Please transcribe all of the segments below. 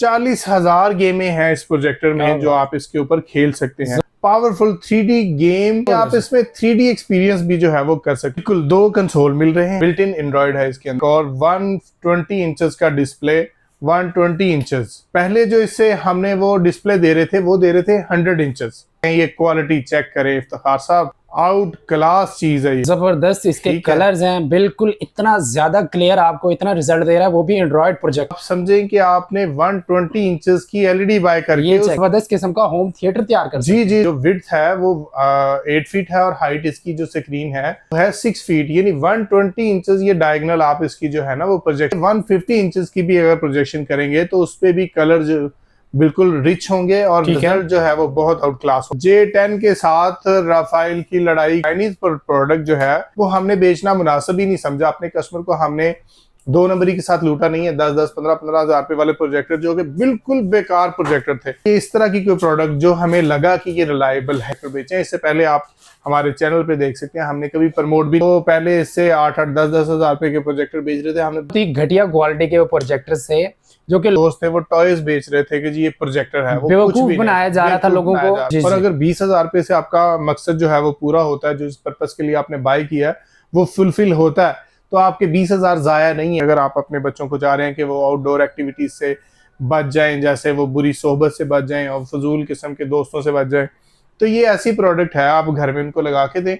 40,000 गेमें हैं इस प्रोजेक्टर में जो आप इसके ऊपर खेल सकते हैं। पावरफुल 3D गेम, आप इसमें 3D एक्सपीरियंस भी जो है वो कर सकते हैं। बिल्कुल 2 कंसोल मिल रहे हैं, बिल्ट इन एंड्रॉइड है इसके अंदर और 120 इंचेस का डिस्प्ले। 120 इंचेस, पहले जो इससे हमने वो डिस्प्ले दे रहे थे वो दे रहे थे 100 इंचेस। ये क्वालिटी चेक करें इफ्तिखार साहब, आउट क्लास चीज है, जबरदस्त। इसके कलर्स हैं, बिल्कुल इतना ज्यादा क्लियर, आपको इतना रिजल्ट दे रहा है, वो भी एंड्रॉइड प्रोजेक्ट। आप समझें कि आपने 120 इंचेस की एलईडी बाय करके जबरदस्त किस्म का होम थिएटर तैयार कर। जी जी, जो विड्थ है वो 8 फीट है और हाइट इसकी जो स्क्रीन है वो है 6 फीट, यानी 120 इंचेस ये डायगोनल आप इसकी जो है ना वो प्रोजेक्ट। 150 इंचेस की भी अगर प्रोजेक्शन करेंगे तो उस पे भी कलर जो बिल्कुल रिच होंगे और रिजल्ट जो है वो बहुत आउट क्लास हो। J10 के साथ राफेल की लड़ाई, चाइनीज प्रोडक्ट जो है वो हमने बेचना मुनासिब ही नहीं समझा। अपने कस्टमर को हमने 2 नंबरी के साथ लूटा नहीं है। 10-10, 15-15 हजार रुपए वाले प्रोजेक्टर जो कि बिल्कुल बेकार प्रोजेक्टर थे। इस तरह की कोई प्रोडक्ट जो हमें लगा कि ये रिलायबल है तो बेचें। इससे पहले आप हमारे चैनल पे देख सकते हैं, हमने कभी प्रमोट भी तो पहले इससे 8-8, 10-10 हजार रुपए के प्रोजेक्टर बेच रहे थे। हमने घटिया क्वालिटी के प्रोजेक्टर से जो कि दोस्त थे वो टॉयज बेच रहे थे कि जी ये प्रोजेक्टर है, वो कुछ भी बनाया जा रहा था लोगों को। और अगर 20,000 रुपए से आपका मकसद जो है वो पूरा होता है, जो इस पर्पस के लिए आपने बाय किया है वो फुलफिल होता है, तो आपके 20,000 जाया नहीं है। अगर आप अपने बच्चों को चाह रहे हैं कि वो आउटडोर एक्टिविटीज से बच जाएं, जैसे वो बुरी सोहबत से बच जाएं और फजूल किस्म के दोस्तों से बच जाएं, तो ये ऐसी प्रोडक्ट है, आप घर में उनको लगा के दें।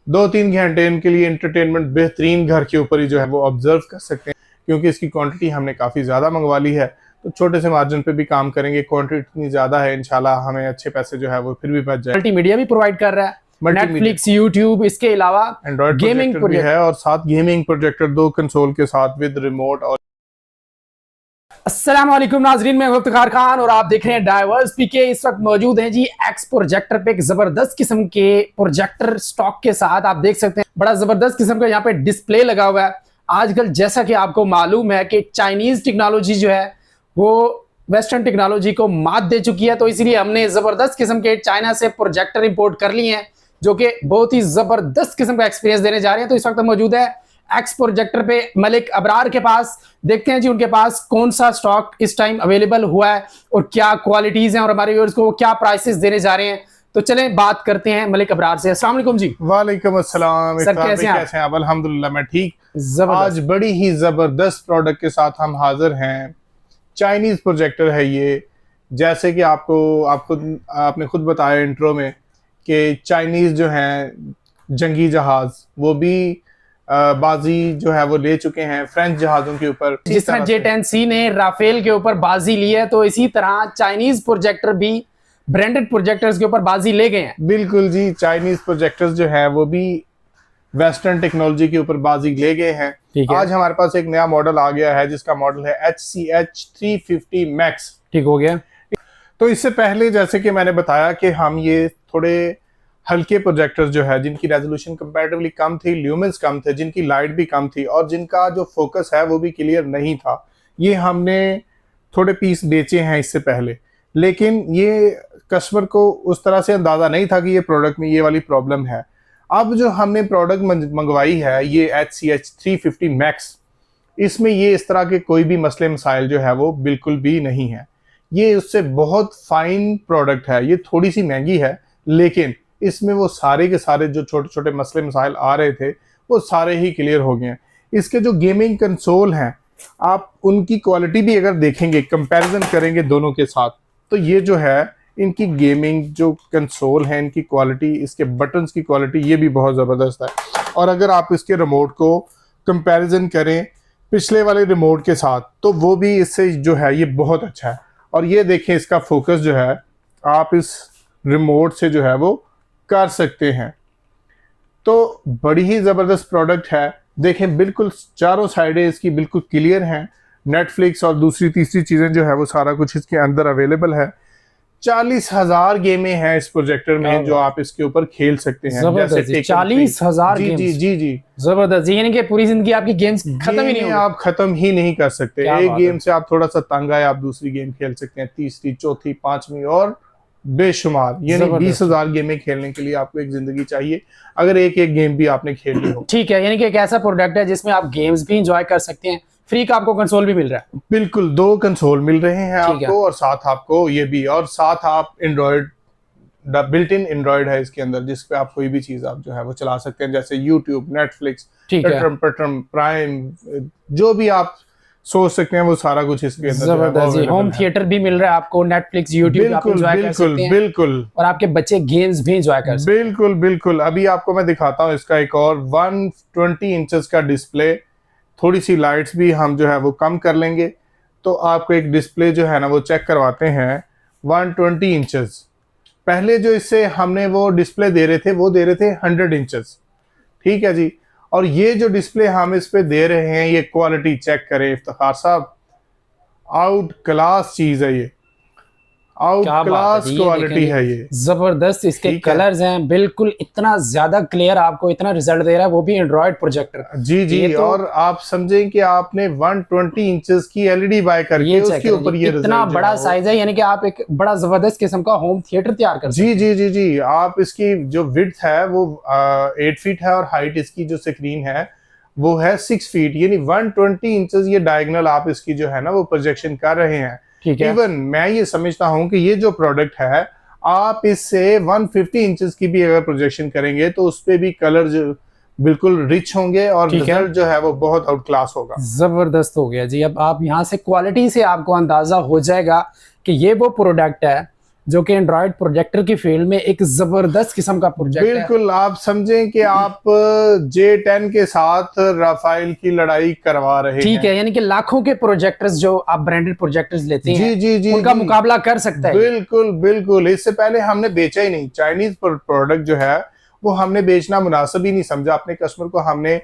2-3 घंटे इनके लिए एंटरटेनमेंट बेहतरीन घर के ऊपर ही जो है वो ऑब्जर्व कर सकते हैं। क्योंकि इसकी क्वांटिटी हमने काफी ज्यादा मंगवा ली है, तो छोटे से मार्जिन पे भी काम करेंगे। क्वांटिटी इतनी ज्यादा है, इंशाल्लाह हमें अच्छे पैसे जो है वो फिर भी बच जाए। मल्टीमीडिया भी प्रोवाइड कर रहा है, नेटफ्लिक्स, यूट्यूब, इसके अलावा एंड्रॉइड गेमिंग भी है और साथ गेमिंग प्रोजेक्टर 2 कंसोल के साथ विद रिमोट। और अस्सलाम वालेकुम नाजरीन, मैं इफ्तिखार खान और आप देख रहे हैं डाइवर्स पीके। इस वक्त मौजूद हैं जी एक्स प्रोजेक्टर पे, एक जबरदस्त किस्म के प्रोजेक्टर स्टॉक के साथ। आप देख सकते हैं बड़ा जबरदस्त किस्म का यहाँ पे डिस्प्ले लगा हुआ है। आजकल जैसा कि आपको मालूम है कि चाइनीज टेक्नोलॉजी जो है वो वेस्टर्न टेक्नोलॉजी को मात दे चुकी है, तो इसलिए हमने जबरदस्त किस्म के चाइना से प्रोजेक्टर इंपोर्ट कर लिए हैं जो कि बहुत ही जबरदस्त किस्म का एक्सपीरियंस देने जा रहे हैं। तो इस वक्त मौजूद है एक्स प्रोजेक्टर पे मलिक अबरार के पास। देखते हैं जी उनके पास कौन सा स्टॉक इस टाइम अवेलेबल हुआ है और क्या क्वालिटीज हैं और हमारे व्यूअर्स को क्या प्राइसेस देने जा रहे हैं। तो चलें बात करते हैं मलिक अबरार से। अस्सलाम वालेकुम जी। वालेकुम अस्सलाम। सर कैसे हैं आप? अल्हम्दुलिल्लाह मैं ठीक। आज बड़ी ही जबरदस्त प्रोडक्ट के साथ हम हाजिर हैं। चाइनीज प्रोजेक्टर है ये, जैसे कि आपने खुद बताया इंट्रो में कि चाइनीज जो हैं जंगी जहाज वो भी बाजी जो है वो ले चुके हैं फ्रेंच जहाजों के ऊपर। जिस तरह J10C ने राफेल के ऊपर बाजी ली है, तो इसी तरह चाइनीज प्रोजेक्टर भी ब्रांडेड प्रोजेक्टर्स के ऊपर बाजी ले गए हैं। बिल्कुल जी, चाइनीज प्रोजेक्टर्स जो है वो भी वेस्टर्न टेक्नोलॉजी के ऊपर बाजी ले गए हैं। आज हमारे पास एक नया मॉडल आ गया है जिसका मॉडल है HCH 350 Max। ठीक हो गया। तो इससे पहले जैसे कि मैंने बताया कि हम ये थोड़े हल्के प्रोजेक्टर्स जो है जिनकी रेजोल्यूशन कंपैरेटिवली कम थी, ल्यूमेंस कम थे, जिनकी लाइट भी कम थी और जिनका जो फोकस है वो भी क्लियर नहीं था, ये हमने थोड़े पीस बेचे हैं इससे पहले। लेकिन ये कस्टमर को उस तरह से अंदाजा नहीं था कि ये प्रोडक्ट में ये वाली प्रॉब्लम है। अब जो हमने प्रोडक्ट मंगवाई है ये HCH 350 Max, इसमें ये इस तरह के कोई भी मसले मसाइल जो है वो बिल्कुल भी नहीं है। ये उससे बहुत फाइन प्रोडक्ट है। ये थोड़ी सी महंगी है लेकिन इसमें वो सारे के सारे जो छोटे छोटे मसले मसाइल आ रहे थे वो सारे ही क्लियर हो गए हैं। इसके जो गेमिंग कंसोल हैं आप उनकी क्वालिटी भी अगर देखेंगे, कंपैरिजन करेंगे दोनों के साथ, तो ये जो है इनकी गेमिंग जो कंसोल है इनकी क्वालिटी, इसके बटन्स की क्वालिटी ये भी बहुत ज़बरदस्त है। और अगर आप इसके रिमोट को कंपैरिजन करें पिछले वाले रिमोट के साथ तो वो भी इससे जो है ये बहुत अच्छा है। और ये देखें इसका फोकस जो है आप इस रिमोट से जो है वो कर सकते हैं। तो बड़ी ही ज़बरदस्त प्रोडक्ट है। देखें बिल्कुल चारों साइडें इसकी बिल्कुल क्लियर हैं। नेटफ्लिक्स और दूसरी तीसरी चीज़ें जो है वो सारा कुछ इसके अंदर अवेलेबल है। 40,000 गेमें हैं इस प्रोजेक्टर में जो आप इसके ऊपर खेल सकते हैं। जैसे 40,000 जी जी जी जी जबरदस्त। यानी कि पूरी जिंदगी आपकी गेम्स खत्म ही नहीं होंगे, आप खत्म ही नहीं कर सकते। एक गेम से आप थोड़ा सा तंग आए आप दूसरी गेम खेल सकते हैं, तीसरी, चौथी, पांचवी और बेशुमार। यानी 20,000 गेमें खेलने के लिए आपको एक जिंदगी चाहिए अगर एक एक गेम भी आपने खेली हो। ठीक है, यानी कि एक ऐसा प्रोडक्ट है जिसमें आप गेम्स भी इंजॉय कर सकते हैं, फ्री का आपको कंसोल भी मिल रहा है। बिल्कुल 2 कंसोल मिल रहे हैं ठीक है। आपको, और साथ आपको ये भी, और साथ आप एंड्रॉयड बिल्ट इन एंड्रॉयड है इसके अंदर, जिस पे आप कोई भी चीज आप जो है वो चला सकते हैं, जैसे यूट्यूब, नेटफ्लिक्स, ठीक है। पटरम प्राइम, जो भी आप सोच सकते हैं वो सारा कुछ इसके अंदर जो है वो जबरदस्त जी, available होम है। थिएटर भी मिल रहा है आपको, नेटफ्लिक्स, यूट्यूब आप बिल्कुल एंजॉय कर बिल्कुल सकते हैं बिल्कुल और आपके बच्चे गेम्स भी एंजॉय कर सकते बिल्कुल बिल्कुल। अभी आपको मैं दिखाता हूँ इसका एक और 120 इंचेस का डिस्प्ले। थोड़ी सी लाइट्स भी हम जो है वो कम कर लेंगे, तो आपको एक डिस्प्ले जो है ना वो चेक करवाते हैं 120 इंचेस। पहले जो इससे हमने वो डिस्प्ले दे रहे थे, वो दे रहे थे 100 इंचेस, ठीक है जी। और ये जो डिस्प्ले हम इस पे दे रहे हैं, ये क्वालिटी चेक करें इफ्तिखार साहब, आउट क्लास चीज है ये, आउट क्या बात है क्लास जी, ये क्वालिटी देखें है जी, ये। जबरदस्त इसके ठीक है। कलर्स हैं, बिल्कुल इतना ज्यादा क्लियर आपको इतना रिजल्ट दे रहा है, वो भी एंड्रॉइड प्रोजेक्टर। जी जी, ये तो और आप समझें कि आपने 120 इंचेस की एलईडी बाय करके ये चेक उसके करें ऊपर जी, ये इतना रिजल्ट जो बड़ा है वो, साइज है, यानी कि आप एक बड़ा जबरदस्त किस्म का होम थिएटर तैयार कर सकते जी हैं। जी जी जी, आप इसकी जो विड्थ है वो 8 फीट है, और हाइट इसकी जो स्क्रीन है वो है 6 फीट, यानी 120 इंचेस ये डायगोनल आप इसकी जो है ना वो प्रोजेक्शन कर रहे हैं। ठीक है। इवन मैं ये समझता हूं कि ये जो प्रोडक्ट है, आप इससे 150 इंचेस की भी अगर प्रोजेक्शन करेंगे तो उस पे भी कलर जो बिल्कुल रिच होंगे, और ठीक है। रिजल्ट जो है वो बहुत आउट क्लास होगा। जबरदस्त हो गया जी। अब आप यहाँ से क्वालिटी से आपको अंदाजा हो जाएगा कि ये वो प्रोडक्ट है जो कि एंड्रॉइड प्रोजेक्टर की फील्ड में एक जबरदस्त किस्म का प्रोजेक्ट है। बिल्कुल, आप समझें कि आप J10 के साथ राफेल की लड़ाई करवा रहे ठीक हैं। है, यानी कि लाखों के प्रोजेक्टर्स जो आप ब्रांडेड प्रोजेक्टर्स लेते जी हैं जी जी उनका जी, मुकाबला कर सकता है। बिल्कुल बिल्कुल। इससे पहले हमने बेचा ही नहीं, चाइनीज प्रोडक्ट जो है वो हमने बेचना मुनासिब ही नहीं समझा। अपने कस्टमर को हमने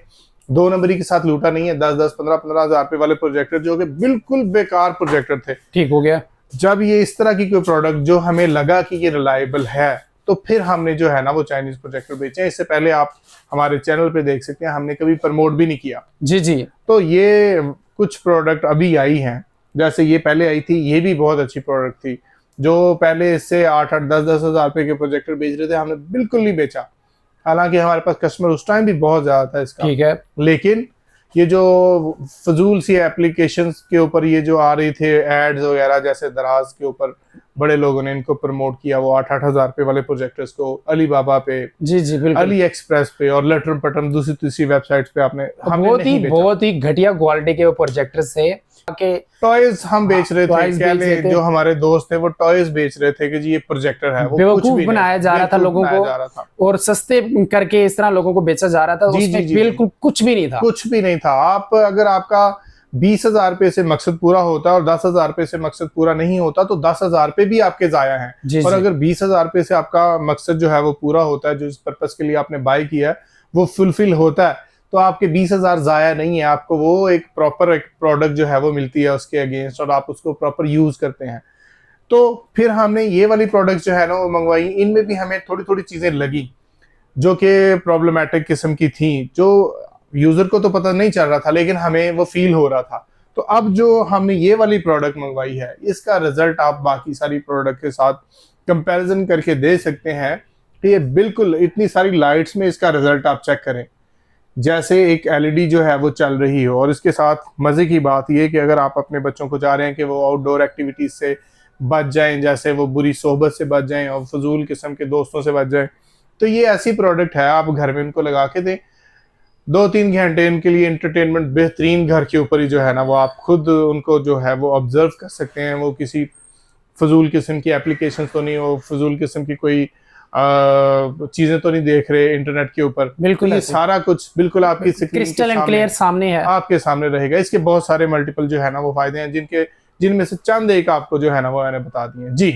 2 नंबरी के साथ लूटा नहीं है। 10-10, 15-15 हजार रुपए वाले प्रोजेक्टर जो कि बिल्कुल बेकार प्रोजेक्टर थे। ठीक हो गया। जब ये इस तरह की कोई प्रोडक्ट जो हमें लगा कि ये रिलायबल है, तो फिर हमने जो है ना वो चाइनीज प्रोजेक्टर बेचे हैं। इससे पहले आप हमारे चैनल पे देख सकते हैं, हमने कभी प्रमोट भी नहीं किया। जी जी, तो ये कुछ प्रोडक्ट अभी आई हैं, जैसे ये पहले आई थी, ये भी बहुत अच्छी प्रोडक्ट थी। जो पहले इससे 8-8, 10-10 हजार रुपए के प्रोजेक्टर बेच रहे थे, हमने बिल्कुल नहीं बेचा। हालांकि हमारे पास कस्टमर उस टाइम भी बहुत ज्यादा था इसका। ठीक है। लेकिन ये जो फजूल सी एप्लीकेशंस के ऊपर ये जो आ रही थे एड्स वगैरह, जैसे दराज के ऊपर बड़े लोगों ने इनको प्रमोट किया, वो 8-8 हजार रुपए वाले प्रोजेक्टर्स को अली बाबा पे, जी जी, बिल्कुल। अली एक्सप्रेस पे और लटरम पटरम दूसरी तीसरी वेबसाइट्स पे हमने नहीं बेचा। बहुत ही घटिया क्वालिटी के वो प्रोजेक्टर्स थे के टॉयज हम बेच रहे थे, टॉयज क्या बेच रहे थे। जो हमारे दोस्त थे वो टॉयज बेच रहे थे कि जी ये प्रोजेक्टर है, वो कुछ बेवकूफ भी बनाया जा रहा था लोगों बनाया को जा रहा था। और सस्ते करके इस तरह लोगों को बेचा जा रहा था। जी, उसमें जी, जी, बिल्कुल कुछ भी नहीं था। कुछ भी नहीं था। आप अगर आपका 20,000 रुपए से मकसद पूरा होता है और 10,000 रुपए से मकसद पूरा नहीं होता, तो 10,000 रुपए भी आपके जाया हैं। जी और जी, अगर 20,000 रुपए से आपका मकसद जो है वो पूरा होता है, जो इस पर्पस के लिए आपने बाय किया है वो फुलफिल होता है, तो आपके 20,000 जाया नहीं है। आपको वो एक प्रॉपर एक प्रोडक्ट जो है वो मिलती है उसके अगेंस्ट, और आप उसको प्रॉपर यूज करते हैं। तो फिर हमने ये वाली प्रोडक्ट जो है ना वो मंगवाई। इनमें भी हमें थोड़ी थोड़ी चीजें लगी जो कि प्रॉब्लमेटिक किस्म की थी, जो यूजर को तो पता नहीं चल रहा था लेकिन हमें वो फील हो रहा था। तो अब जो हमने ये वाली प्रोडक्ट मंगवाई है, इसका रिजल्ट आप बाकी सारी प्रोडक्ट के साथ कंपैरिजन करके दे सकते हैं कि ये बिल्कुल इतनी सारी लाइट्स में इसका रिजल्ट आप चेक करें, जैसे एक एलईडी जो है वो चल रही हो। और इसके साथ मजे की बात ये कि अगर आप अपने बच्चों को चाह रहे हैं कि वो आउटडोर एक्टिविटीज से बच जाएं, जैसे वो बुरी सोहबत से बच जाएं और फजूल किस्म के दोस्तों से बच जाएं, तो ये ऐसी प्रोडक्ट है, आप घर में उनको लगा के दें। 2-3 घंटे उनके लिए एंटरटेनमेंट बेहतरीन, घर के ऊपर ही जो है ना वो आप खुद उनको जो है वो ऑब्जर्व कर सकते हैं। वो किसी फजूल किस्म की एप्लीकेशन तो नहीं हो, फजूल किस्म की कोई चीजें तो नहीं देख रहे इंटरनेट के ऊपर। बिल्कुल तो ये ऐसे। सारा कुछ बिल्कुल आपकी स्क्रीन के क्रिस्टल एंड सामने, क्लियर सामने है। आपके सामने रहेगा। इसके बहुत सारे मल्टीपल जो है ना वो फायदे हैं, जिनमें से चंद एक आपको जो है ना वो मैंने बता दिए। जी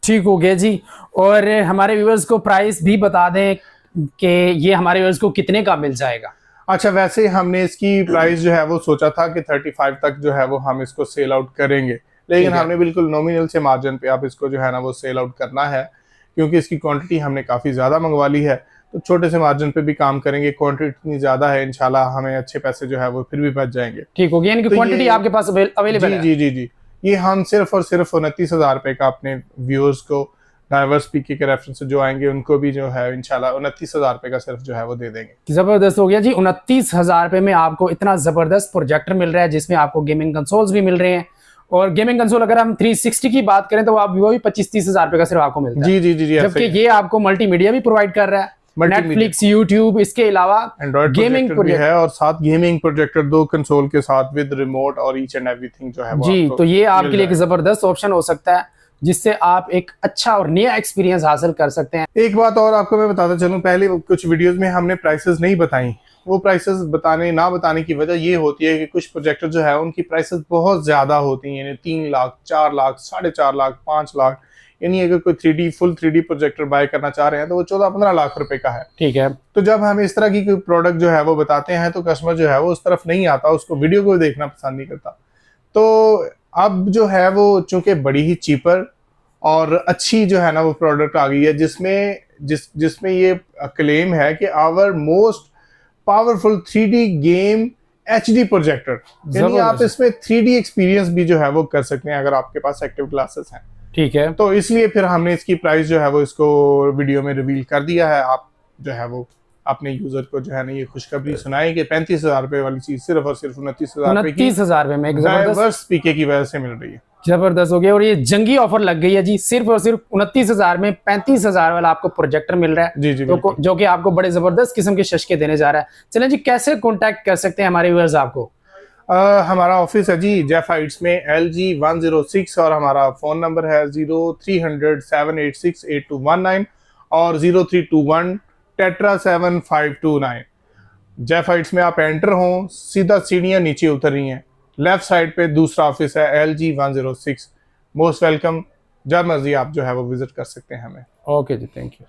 ठीक हो गया जी। और हमारे व्यूअर्स को प्राइस भी बता दें कि ये हमारे व्यूअर्स को कितने का मिल जाएगा। अच्छा, वैसे हमने इसकी प्राइस जो है वो सोचा था कि 35 तक जो है वो हम इसको सेल आउट करेंगे, लेकिन हमने बिल्कुल नॉमिनल से मार्जिन पे आप इसको जो है ना वो सेल आउट करना है, क्योंकि इसकी क्वांटिटी हमने काफ़ी ज़्यादा मंगवा ली है। तो छोटे से मार्जिन पे भी काम करेंगे, क्वांटिटी इतनी ज़्यादा है, इंशाल्लाह हमें अच्छे पैसे जो है वो फिर भी बच जाएंगे। ठीक हो गया, यानी कि तो क्वांटिटी आपके पास अवेलेबल जी है। जी जी जी, ये हम सिर्फ और सिर्फ 29,000 रुपये का अपने व्यूअर्स को डाइवर्स पीके के रेफरेंस से जो आएंगे उनको भी जो है इंशाल्लाह 29,000 रुपए का सिर्फ जो है वो दे देंगे। जबरदस्त हो गया जी। 29,000 रुपए में आपको इतना जबरदस्त प्रोजेक्टर मिल रहा है जिसमें आपको गेमिंग कंसोल्स भी मिल रहे हैं, और गेमिंग कंसोल अगर हम 360 की बात करें तो आप वो भी 25-30 हजार रुपए का सिर्फ आपको मिलता है। जी जबकि ये आपको मल्टीमीडिया भी प्रोवाइड कर रहा है, नेटफ्लिक्स, यूट्यूब, इसके अलावा एंड्रॉइड गेमिंग भी है और साथ गेमिंग प्रोजेक्टर 2 कंसोल के साथ विद रिमोट और ईच एंड एवरीथिंग जो है वो जी। आपको तो ये आपके मिल लिए एक जाएगा। जबरदस्त ऑप्शन हो सकता है जिससे आप एक अच्छा और नया एक्सपीरियंस हासिल कर सकते हैं। एक बात और आपको मैं बताता चलूं, पहले कुछ वीडियोस में हमने प्राइसेस नहीं बताई। वो प्राइसेस बताने की वजह ये होती है कि कुछ प्रोजेक्टर जो है उनकी प्राइसेस बहुत ज्यादा होती हैं, यानी 3 लाख, 4 लाख, 4.5 लाख, 5 लाख। यानी अगर कोई फुल 3D प्रोजेक्टर बाय करना चाह रहे हैं तो वो 14-15 लाख रुपए का है। ठीक है। तो जब हम इस तरह की कोई प्रोडक्ट जो है वो बताते हैं तो कस्टमर जो है वो उस तरफ नहीं आता, उसको वीडियो को देखना पसंद नहीं करता। तो अब जो है वो चूंकि बड़ी ही चीपर और अच्छी जो है ना वो प्रोडक्ट आ गई है जिसमें ये क्लेम है कि our most powerful 3D game HD projector, यानी आप इसमें 3D एक्सपीरियंस भी जो है वो कर सकते हैं अगर आपके पास एक्टिव ग्लासेस हैं। ठीक है। तो इसलिए फिर हमने इसकी प्राइस जो है वो इसको वीडियो में रिवील कर दिया है। आप जो है वो अपने यूजर को जो है ना ये खुशखबरी सुनाए कि 35,000 रुपए वाली चीज सिर्फ और सिर्फ 29,000 रुपए की 29,000 रुपए में एक डाइवर्स पीके की वजह से मिल रही है। जबरदस्त हो गया। और ये जंगी ऑफर लग गई है जी, सिर्फ और सिर्फ 29,000 में 35,000 वाला आपको प्रोजेक्टर मिल रहा है। जी तो जो कि आपको बड़े जबरदस्त किस्म के शशके देने जा रहा है। चलें जी, कैसे कॉन्टैक्ट कर सकते हैं हमारे व्यूअर्स आपको? हमारा ऑफिस है जी जेफ हाइट्स में LG 106 और हमारा फोन नंबर है 0300-786-8219 और 0321 टेट्रा 7529। जेफ हाइट्स में आप एंटर हों, सीधा सीढ़ियां नीचे उतर रही हैं, लेफ्ट साइड पे दूसरा ऑफिस है LG 106। मोस्ट वेलकम, जब मर्जी आप जो है वो विजिट कर सकते हैं हमें। ओके जी, थैंक यू।